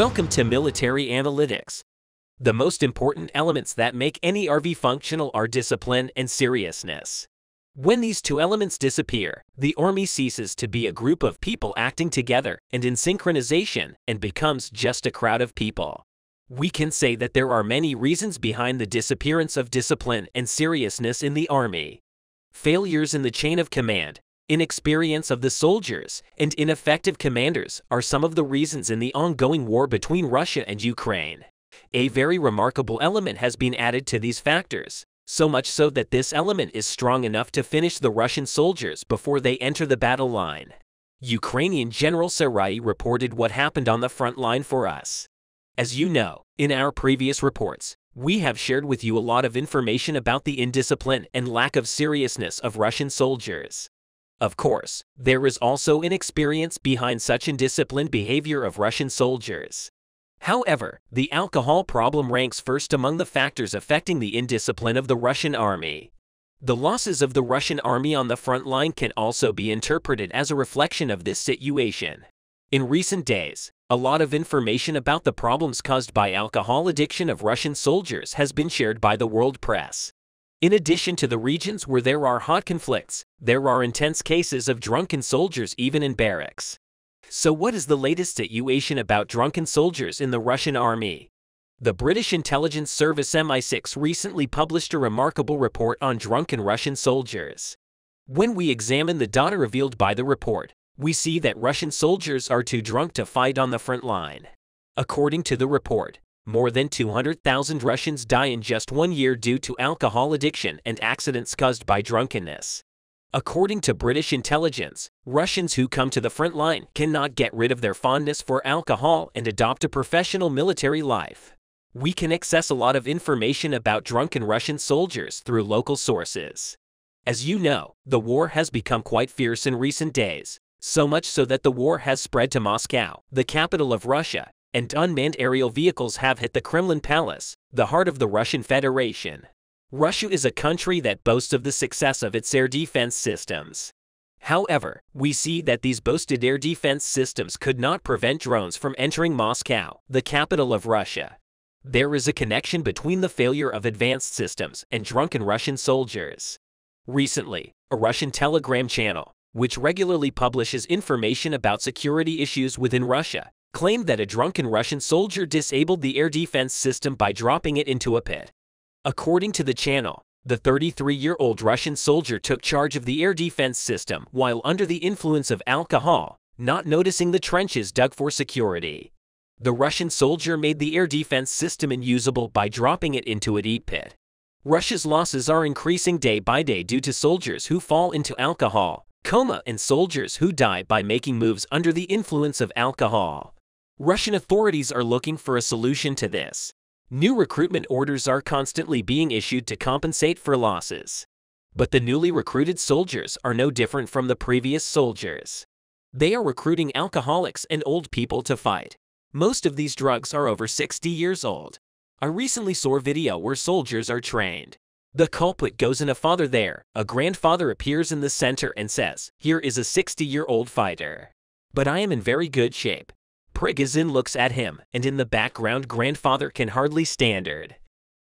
Welcome to Military Analytics. The most important elements that make any RV functional are discipline and seriousness. When these two elements disappear, the army ceases to be a group of people acting together and in synchronization and becomes just a crowd of people. We can say that there are many reasons behind the disappearance of discipline and seriousness in the army. Failures in the chain of command, inexperience of the soldiers, and ineffective commanders are some of the reasons in the ongoing war between Russia and Ukraine. A very remarkable element has been added to these factors, so much so that this element is strong enough to finish the Russian soldiers before they enter the battle line. Ukrainian General Sarai reported what happened on the front line for us. As you know, in our previous reports, we have shared with you a lot of information about the indiscipline and lack of seriousness of Russian soldiers. Of course, there is also inexperience behind such indisciplined behavior of Russian soldiers. However, the alcohol problem ranks first among the factors affecting the indiscipline of the Russian army. The losses of the Russian army on the front line can also be interpreted as a reflection of this situation. In recent days, a lot of information about the problems caused by alcohol addiction of Russian soldiers has been shared by the world press. In addition to the regions where there are hot conflicts, there are intense cases of drunken soldiers even in barracks. So what is the latest situation about drunken soldiers in the Russian army? The British intelligence service MI6 recently published a remarkable report on drunken Russian soldiers. When we examine the data revealed by the report, we see that Russian soldiers are too drunk to fight on the front line. According to the report, more than 200,000 Russians die in just 1 year due to alcohol addiction and accidents caused by drunkenness. According to British intelligence, Russians who come to the front line cannot get rid of their fondness for alcohol and adopt a professional military life. We can access a lot of information about drunken Russian soldiers through local sources. As you know, the war has become quite fierce in recent days, so much so that the war has spread to Moscow, the capital of Russia, and unmanned aerial vehicles have hit the Kremlin palace, the heart of the Russian Federation. Russia is a country that boasts of the success of its air defense systems. However, we see that these boasted air defense systems could not prevent drones from entering Moscow, the capital of Russia. There is a connection between the failure of advanced systems and drunken Russian soldiers. Recently, a Russian Telegram channel, which regularly publishes information about security issues within Russia, claimed that a drunken Russian soldier disabled the air defense system by dropping it into a pit. According to the channel, the 33-year-old Russian soldier took charge of the air defense system while under the influence of alcohol, not noticing the trenches dug for security. The Russian soldier made the air defense system unusable by dropping it into a deep pit. Russia's losses are increasing day by day due to soldiers who fall into alcohol coma and soldiers who die by making moves under the influence of alcohol. Russian authorities are looking for a solution to this. New recruitment orders are constantly being issued to compensate for losses. But the newly recruited soldiers are no different from the previous soldiers. They are recruiting alcoholics and old people to fight. Most of these drugs are over 60 years old. I recently saw a video where soldiers are trained. The culprit goes in a father there, a grandfather appears in the center and says, "Here is a 60-year-old fighter. But I am in very good shape." Prigozhin looks at him, and in the background grandfather can hardly stand.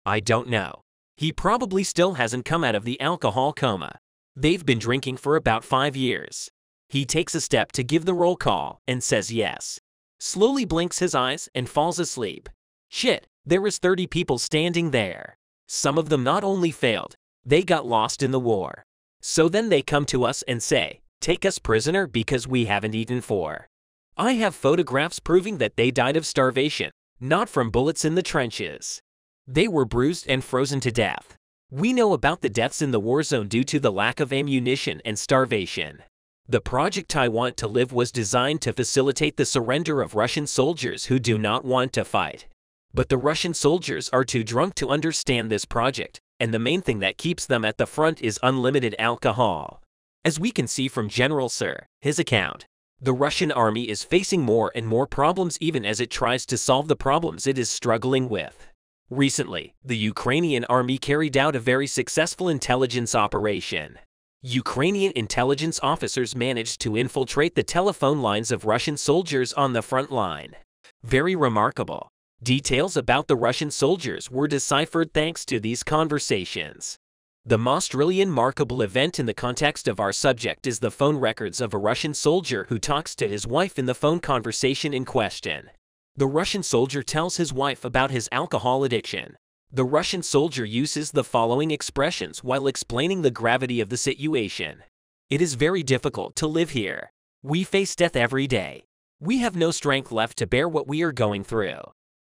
I don't know. He probably still hasn't come out of the alcohol coma. They've been drinking for about 5 years. He takes a step to give the roll call and says yes. Slowly blinks his eyes and falls asleep. Shit, there is 30 people standing there. Some of them not only failed, they got lost in the war. So then they come to us and say, "Take us prisoner because we haven't eaten for." I have photographs proving that they died of starvation, not from bullets in the trenches. They were bruised and frozen to death. We know about the deaths in the war zone due to the lack of ammunition and starvation. The project I Want to Live was designed to facilitate the surrender of Russian soldiers who do not want to fight. But the Russian soldiers are too drunk to understand this project, and the main thing that keeps them at the front is unlimited alcohol. As we can see from General Sir, his account, the Russian army is facing more and more problems even as it tries to solve the problems it is struggling with. Recently, the Ukrainian army carried out a very successful intelligence operation. Ukrainian intelligence officers managed to infiltrate the telephone lines of Russian soldiers on the front line. Very remarkable. Details about the Russian soldiers were deciphered thanks to these conversations. The most really remarkable event in the context of our subject is the phone records of a Russian soldier who talks to his wife in the phone conversation in question. The Russian soldier tells his wife about his alcohol addiction. The Russian soldier uses the following expressions while explaining the gravity of the situation. It is very difficult to live here. We face death every day. We have no strength left to bear what we are going through.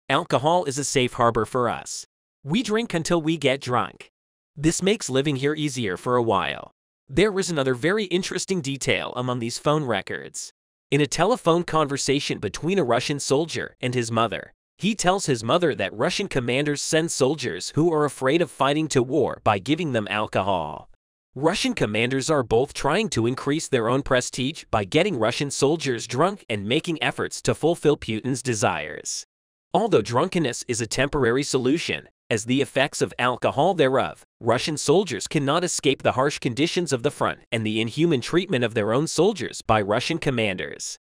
Alcohol is a safe harbor for us. We drink until we get drunk. This makes living here easier for a while. There is another very interesting detail among these phone records. In a telephone conversation between a Russian soldier and his mother, he tells his mother that Russian commanders send soldiers who are afraid of fighting to war by giving them alcohol. Russian commanders are both trying to increase their own prestige by getting Russian soldiers drunk and making efforts to fulfill Putin's desires. Although drunkenness is a temporary solution, as the effects of alcohol thereof, Russian soldiers cannot escape the harsh conditions of the front and the inhuman treatment of their own soldiers by Russian commanders.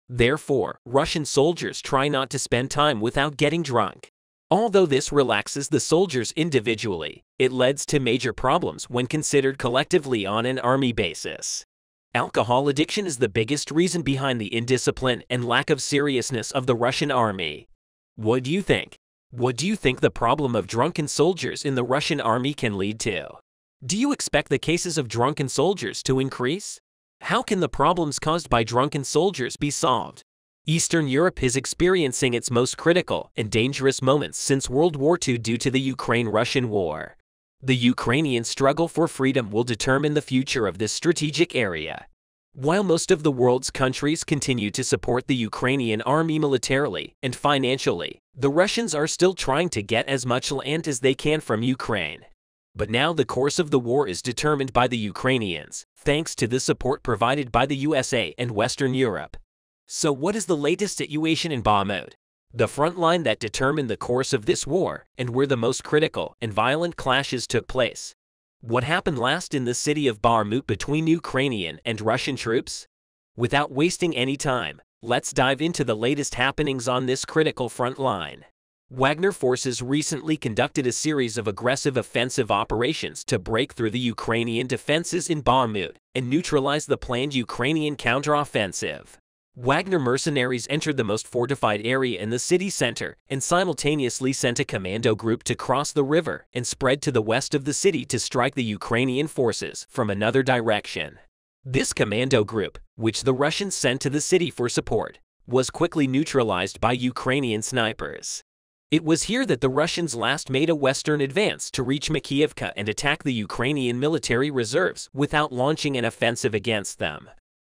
Therefore, Russian soldiers try not to spend time without getting drunk. Although this relaxes the soldiers individually, it leads to major problems when considered collectively on an army basis. Alcohol addiction is the biggest reason behind the indiscipline and lack of seriousness of the Russian army. What do you think? What do you think the problem of drunken soldiers in the Russian army can lead to? Do you expect the cases of drunken soldiers to increase? How can the problems caused by drunken soldiers be solved? Eastern Europe is experiencing its most critical and dangerous moments since World War II due to the Ukraine-Russian war. The Ukrainian struggle for freedom will determine the future of this strategic area. While most of the world's countries continue to support the Ukrainian army militarily and financially, the Russians are still trying to get as much land as they can from Ukraine. But now the course of the war is determined by the Ukrainians, thanks to the support provided by the USA and Western Europe. So what is the latest situation in Bakhmut, the front line that determined the course of this war and where the most critical and violent clashes took place? What happened last in the city of Bakhmut between Ukrainian and Russian troops? Without wasting any time, let's dive into the latest happenings on this critical front line. Wagner forces recently conducted a series of aggressive offensive operations to break through the Ukrainian defenses in Bakhmut and neutralize the planned Ukrainian counteroffensive. Wagner mercenaries entered the most fortified area in the city center and simultaneously sent a commando group to cross the river and spread to the west of the city to strike the Ukrainian forces from another direction. This commando group, which the Russians sent to the city for support, was quickly neutralized by Ukrainian snipers. It was here that the Russians last made a western advance to reach Makiivka and attack the Ukrainian military reserves without launching an offensive against them.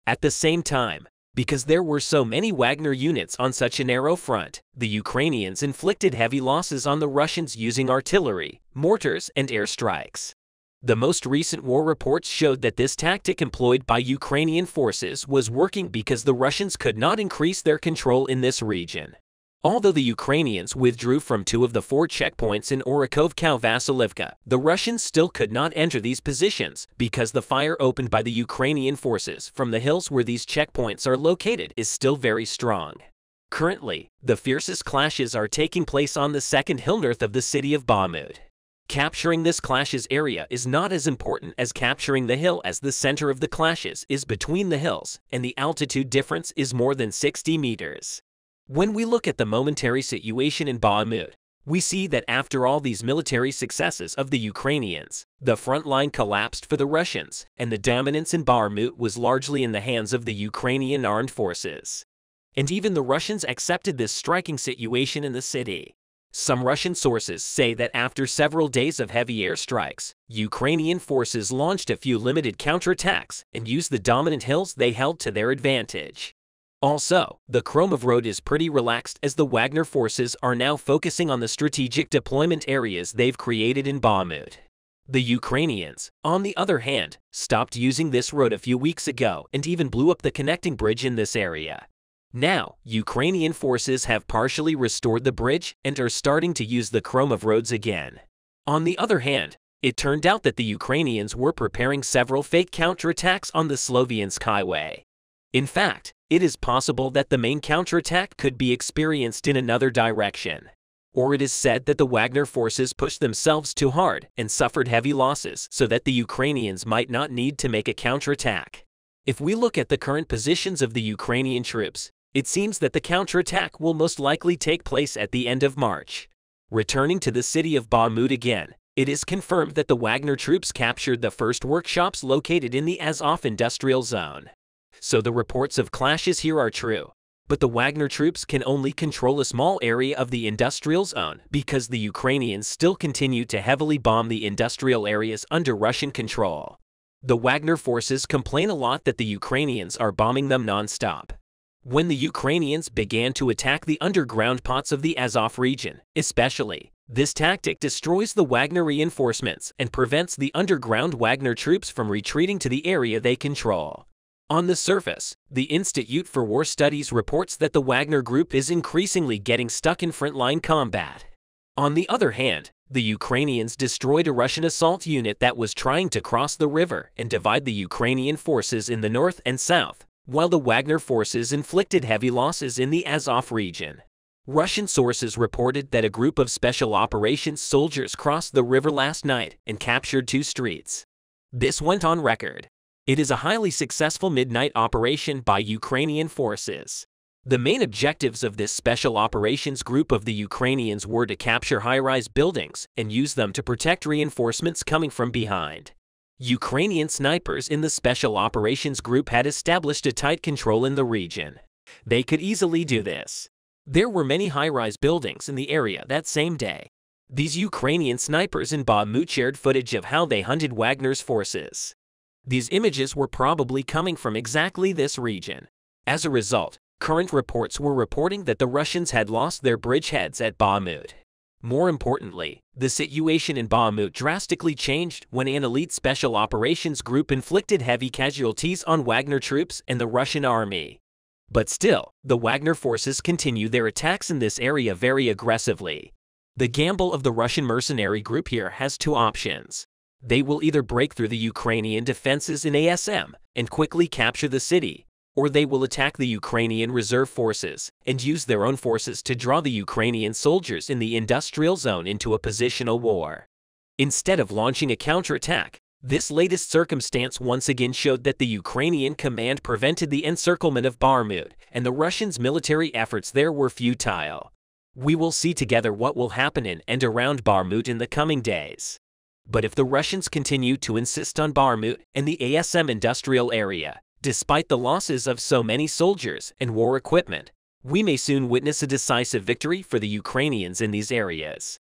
At the same time, because there were so many Wagner units on such a narrow front, the Ukrainians inflicted heavy losses on the Russians using artillery, mortars, and airstrikes. The most recent war reports showed that this tactic employed by Ukrainian forces was working because the Russians could not increase their control in this region. Although the Ukrainians withdrew from 2 of the 4 checkpoints in Orakhovka-Vasilivka, the Russians still could not enter these positions because the fire opened by the Ukrainian forces from the hills where these checkpoints are located is still very strong. Currently, the fiercest clashes are taking place on the second hill north of the city of Bakhmut. Capturing this clashes area is not as important as capturing the hill, as the center of the clashes is between the hills and the altitude difference is more than 60 meters. When we look at the momentary situation in Bakhmut, we see that after all these military successes of the Ukrainians, the front line collapsed for the Russians, and the dominance in Bakhmut was largely in the hands of the Ukrainian armed forces. And even the Russians accepted this striking situation in the city. Some Russian sources say that after several days of heavy airstrikes, Ukrainian forces launched a few limited counterattacks and used the dominant hills they held to their advantage. Also, the Kremlin road is pretty relaxed as the Wagner forces are now focusing on the strategic deployment areas they've created in Bakhmut. The Ukrainians, on the other hand, stopped using this road a few weeks ago and even blew up the connecting bridge in this area. Now, Ukrainian forces have partially restored the bridge and are starting to use the Kremlin roads again. On the other hand, it turned out that the Ukrainians were preparing several fake counterattacks on the Sloviansk highway. In fact, it is possible that the main counterattack could be experienced in another direction. Or it is said that the Wagner forces pushed themselves too hard and suffered heavy losses so that the Ukrainians might not need to make a counterattack. If we look at the current positions of the Ukrainian troops, it seems that the counterattack will most likely take place at the end of March. Returning to the city of Bakhmut again, it is confirmed that the Wagner troops captured the first workshops located in the Azov industrial zone. So the reports of clashes here are true. But the Wagner troops can only control a small area of the industrial zone because the Ukrainians still continue to heavily bomb the industrial areas under Russian control. The Wagner forces complain a lot that the Ukrainians are bombing them non-stop. When the Ukrainians began to attack the underground pots of the Azov region, especially, this tactic destroys the Wagner reinforcements and prevents the underground Wagner troops from retreating to the area they control. On the surface, the Institute for War Studies reports that the Wagner group is increasingly getting stuck in frontline combat. On the other hand, the Ukrainians destroyed a Russian assault unit that was trying to cross the river and divide the Ukrainian forces in the north and south, while the Wagner forces inflicted heavy losses in the Azov region. Russian sources reported that a group of special operations soldiers crossed the river last night and captured 2 streets. This went on record. It is a highly successful midnight operation by Ukrainian forces. The main objectives of this special operations group of the Ukrainians were to capture high-rise buildings and use them to protect reinforcements coming from behind. Ukrainian snipers in the special operations group had established a tight control in the region. They could easily do this. There were many high-rise buildings in the area that same day. These Ukrainian snipers in Bakhmut shared footage of how they hunted Wagner's forces. These images were probably coming from exactly this region. As a result, current reports were reporting that the Russians had lost their bridgeheads at Bakhmut. More importantly, the situation in Bakhmut drastically changed when an elite special operations group inflicted heavy casualties on Wagner troops and the Russian army. But still, the Wagner forces continue their attacks in this area very aggressively. The gamble of the Russian mercenary group here has 2 options. They will either break through the Ukrainian defenses in ASM and quickly capture the city, or they will attack the Ukrainian reserve forces and use their own forces to draw the Ukrainian soldiers in the industrial zone into a positional war. Instead of launching a counterattack, this latest circumstance once again showed that the Ukrainian command prevented the encirclement of Bakhmut, and the Russians' military efforts there were futile. We will see together what will happen in and around Bakhmut in the coming days. But if the Russians continue to insist on Bakhmut and the ASM industrial area, despite the losses of so many soldiers and war equipment, we may soon witness a decisive victory for the Ukrainians in these areas.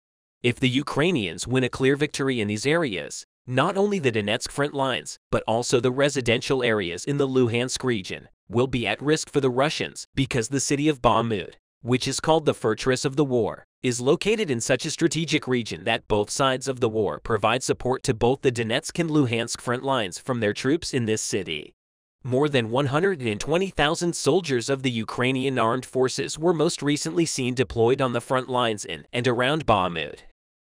If the Ukrainians win a clear victory in these areas, not only the Donetsk front lines, but also the residential areas in the Luhansk region, will be at risk for the Russians because the city of Bakhmut, which is called the fortress of the war, is located in such a strategic region that both sides of the war provide support to both the Donetsk and Luhansk front lines from their troops in this city. More than 120,000 soldiers of the Ukrainian armed forces were most recently seen deployed on the front lines in and around Bakhmut.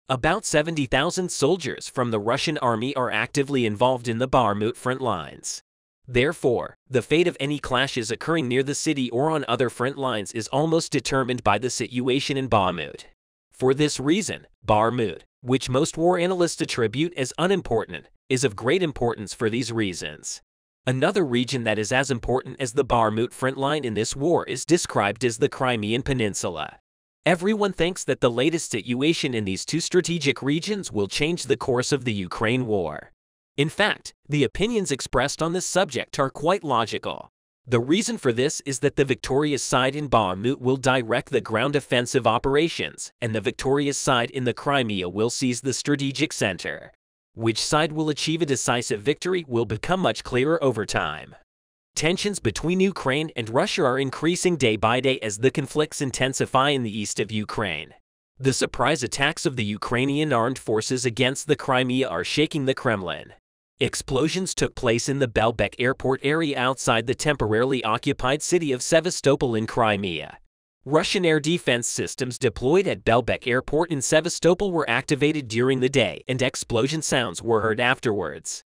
About 70,000 soldiers from the Russian army are actively involved in the Bakhmut front lines. Therefore, the fate of any clashes occurring near the city or on other front lines is almost determined by the situation in Bakhmut. For this reason, Bakhmut, which most war analysts attribute as unimportant, is of great importance for these reasons. Another region that is as important as the Bakhmut front line in this war is described as the Crimean Peninsula. Everyone thinks that the latest situation in these 2 strategic regions will change the course of the Ukraine war. In fact, the opinions expressed on this subject are quite logical. The reason for this is that the victorious side in Bakhmut will direct the ground offensive operations, and the victorious side in the Crimea will seize the strategic center. Which side will achieve a decisive victory will become much clearer over time. Tensions between Ukraine and Russia are increasing day by day as the conflicts intensify in the east of Ukraine. The surprise attacks of the Ukrainian armed forces against the Crimea are shaking the Kremlin. Explosions took place in the Belbek airport area outside the temporarily occupied city of Sevastopol in Crimea. Russian air defense systems deployed at Belbek airport in Sevastopol were activated during the day and explosion sounds were heard afterwards.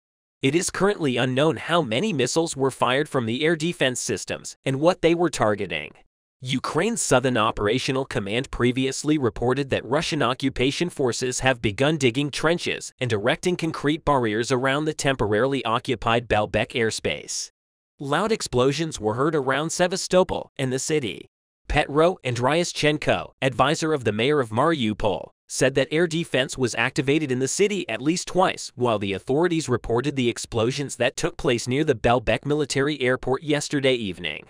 It is currently unknown how many missiles were fired from the air defense systems and what they were targeting. Ukraine's Southern Operational Command previously reported that Russian occupation forces have begun digging trenches and erecting concrete barriers around the temporarily occupied Belbek airspace. Loud explosions were heard around Sevastopol and the city. Petro Andriaschenko, advisor of the mayor of Mariupol, said that air defense was activated in the city at least twice, while the authorities reported the explosions that took place near the Belbek military airport yesterday evening.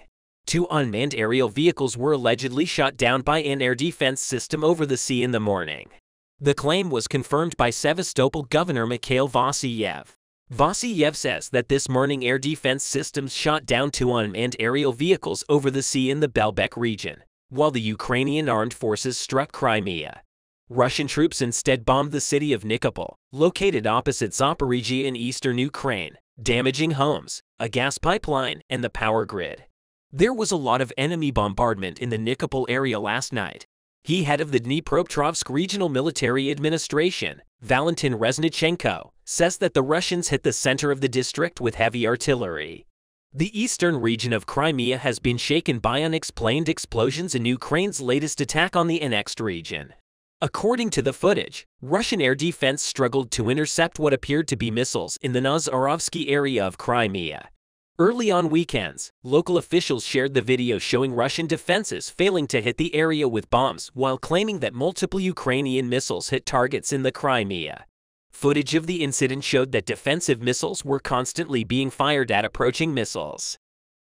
2 unmanned aerial vehicles were allegedly shot down by an air defense system over the sea in the morning. The claim was confirmed by Sevastopol Governor Mikhail Vasilyev. Vasilyev says that this morning air defense systems shot down 2 unmanned aerial vehicles over the sea in the Belbek region, while the Ukrainian armed forces struck Crimea. Russian troops instead bombed the city of Nikopol, located opposite Zaporizhzhia in eastern Ukraine, damaging homes, a gas pipeline, and the power grid. There was a lot of enemy bombardment in the Nikopol area last night. He, head of the Dnipropetrovsk Regional Military Administration, Valentin Reznichenko, says that the Russians hit the center of the district with heavy artillery. The eastern region of Crimea has been shaken by unexplained explosions in Ukraine's latest attack on the annexed region. According to the footage, Russian air defense struggled to intercept what appeared to be missiles in the Nozarovsky area of Crimea. Early on weekends, local officials shared the video showing Russian defenses failing to hit the area with bombs while claiming that multiple Ukrainian missiles hit targets in the Crimea. Footage of the incident showed that defensive missiles were constantly being fired at approaching missiles.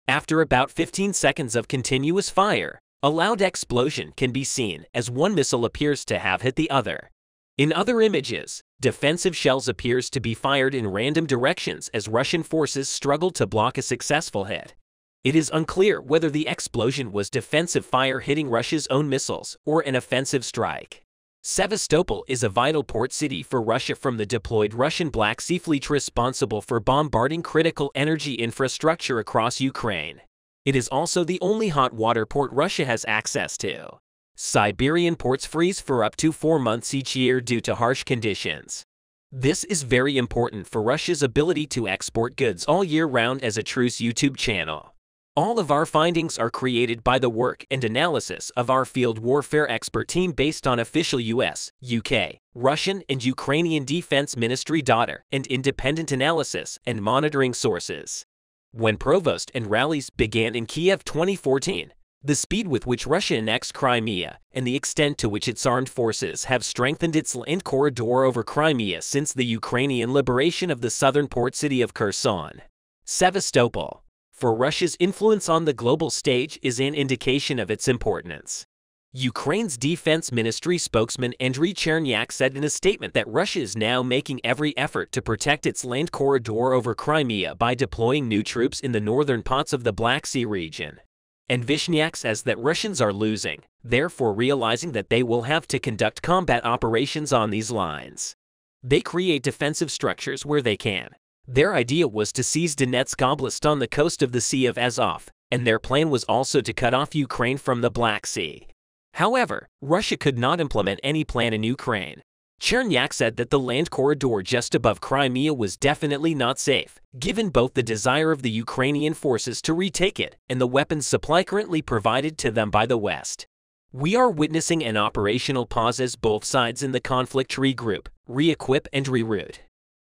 After about 15 seconds of continuous fire, a loud explosion can be seen as one missile appears to have hit the other. In other images, defensive shells appears to be fired in random directions as Russian forces struggle to block a successful hit. It is unclear whether the explosion was defensive fire hitting Russia's own missiles or an offensive strike. Sevastopol is a vital port city for Russia from the deployed Russian Black Sea Fleet responsible for bombarding critical energy infrastructure across Ukraine. It is also the only hot water port Russia has access to. Siberian ports freeze for up to 4 months each year due to harsh conditions. This is very important for Russia's ability to export goods all year round as a truce YouTube channel. All of our findings are created by the work and analysis of our field warfare expert team based on official US, UK, Russian, and Ukrainian Defense Ministry data and independent analysis and monitoring sources. When provost and rallies began in Kiev 2014, the speed with which Russia annexed Crimea and the extent to which its armed forces have strengthened its land corridor over Crimea since the Ukrainian liberation of the southern port city of Kherson. Sevastopol, for Russia's influence on the global stage, is an indication of its importance. Ukraine's Defense Ministry spokesman Andriy Chernyak said in a statement that Russia is now making every effort to protect its land corridor over Crimea by deploying new troops in the northern parts of the Black Sea region. And Vishnyak says that Russians are losing, therefore realizing that they will have to conduct combat operations on these lines. They create defensive structures where they can. Their idea was to seize Donetsk Oblast on the coast of the Sea of Azov, and their plan was also to cut off Ukraine from the Black Sea. However, Russia could not implement any plan in Ukraine. Chernyak said that the land corridor just above Crimea was definitely not safe, given both the desire of the Ukrainian forces to retake it and the weapons supply currently provided to them by the West. We are witnessing an operational pause as both sides in the conflict regroup, re-equip, and reroute.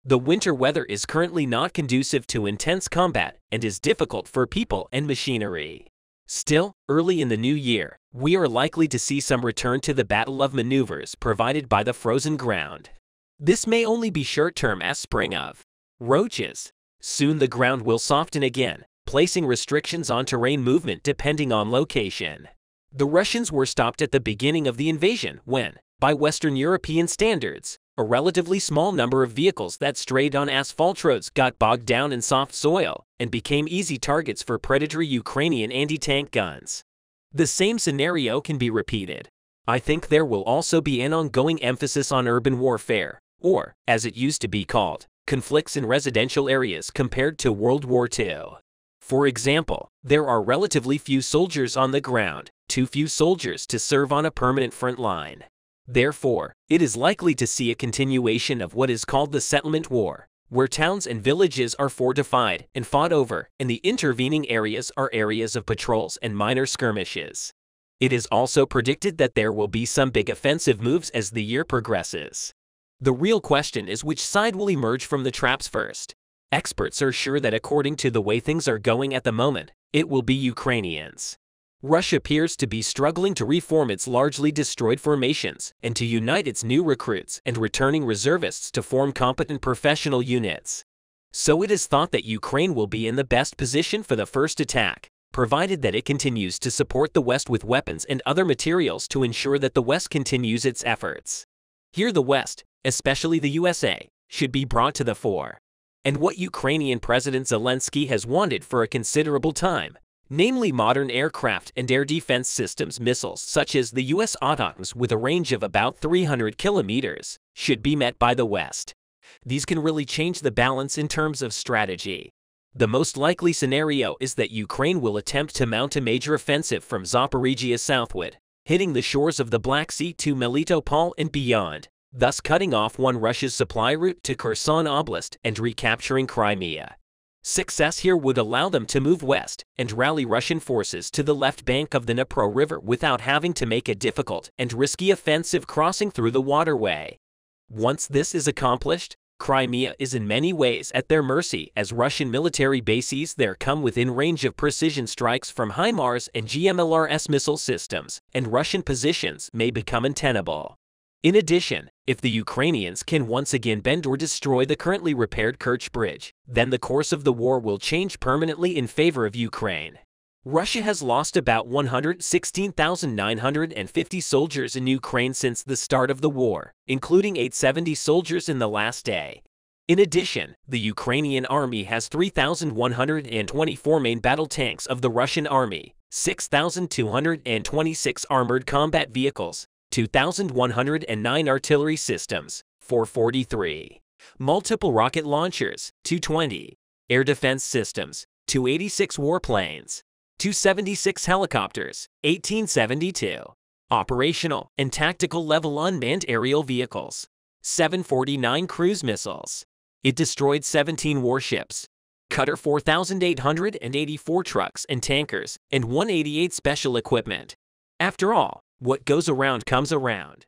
The winter weather is currently not conducive to intense combat and is difficult for people and machinery. Still, early in the new year, we are likely to see some return to the battle of maneuvers provided by the frozen ground. This may only be short-term as spring of roaches. Soon the ground will soften again, placing restrictions on terrain movement depending on location. The Russians were stopped at the beginning of the invasion when, by Western European standards, a relatively small number of vehicles that strayed on asphalt roads got bogged down in soft soil and became easy targets for predatory Ukrainian anti-tank guns. The same scenario can be repeated. I think there will also be an ongoing emphasis on urban warfare, or, as it used to be called, conflicts in residential areas compared to World War II. For example, there are relatively few soldiers on the ground, too few soldiers to serve on a permanent front line. Therefore, it is likely to see a continuation of what is called the settlement war, where towns and villages are fortified and fought over, and the intervening areas are areas of patrols and minor skirmishes. It is also predicted that there will be some big offensive moves as the year progresses. The real question is which side will emerge from the traps first. Experts are sure that according to the way things are going at the moment, it will be Ukrainians. Russia appears to be struggling to reform its largely destroyed formations and to unite its new recruits and returning reservists to form competent professional units. So it is thought that Ukraine will be in the best position for the first attack, provided that it continues to support the West with weapons and other materials to ensure that the West continues its efforts. Here the West, especially the USA, should be brought to the fore. And what Ukrainian President Zelensky has wanted for a considerable time, namely modern aircraft and air defense systems missiles such as the US ATACMS with a range of about 300 kilometers, should be met by the West. These can really change the balance in terms of strategy. The most likely scenario is that Ukraine will attempt to mount a major offensive from Zaporizhia southward, hitting the shores of the Black Sea to Melitopol and beyond, thus cutting off Russia's supply route to Kherson Oblast and recapturing Crimea. Success here would allow them to move west and rally Russian forces to the left bank of the Dnipro River without having to make a difficult and risky offensive crossing through the waterway. Once this is accomplished, Crimea is in many ways at their mercy as Russian military bases there come within range of precision strikes from HIMARS and GMLRS missile systems, and Russian positions may become untenable. In addition, if the Ukrainians can once again bend or destroy the currently repaired Kerch Bridge, then the course of the war will change permanently in favor of Ukraine. Russia has lost about 116,950 soldiers in Ukraine since the start of the war, including 870 soldiers in the last day. In addition, the Ukrainian army has 3,124 main battle tanks of the Russian army, 6,226 armored combat vehicles, 2,109 artillery systems, 443, multiple rocket launchers, 220, air defense systems, 286 warplanes, 276 helicopters, 1872, operational and tactical level unmanned aerial vehicles, 749 cruise missiles. It destroyed 17 warships, cut 4,884 trucks and tankers, and 188 special equipment. After all, what goes around comes around.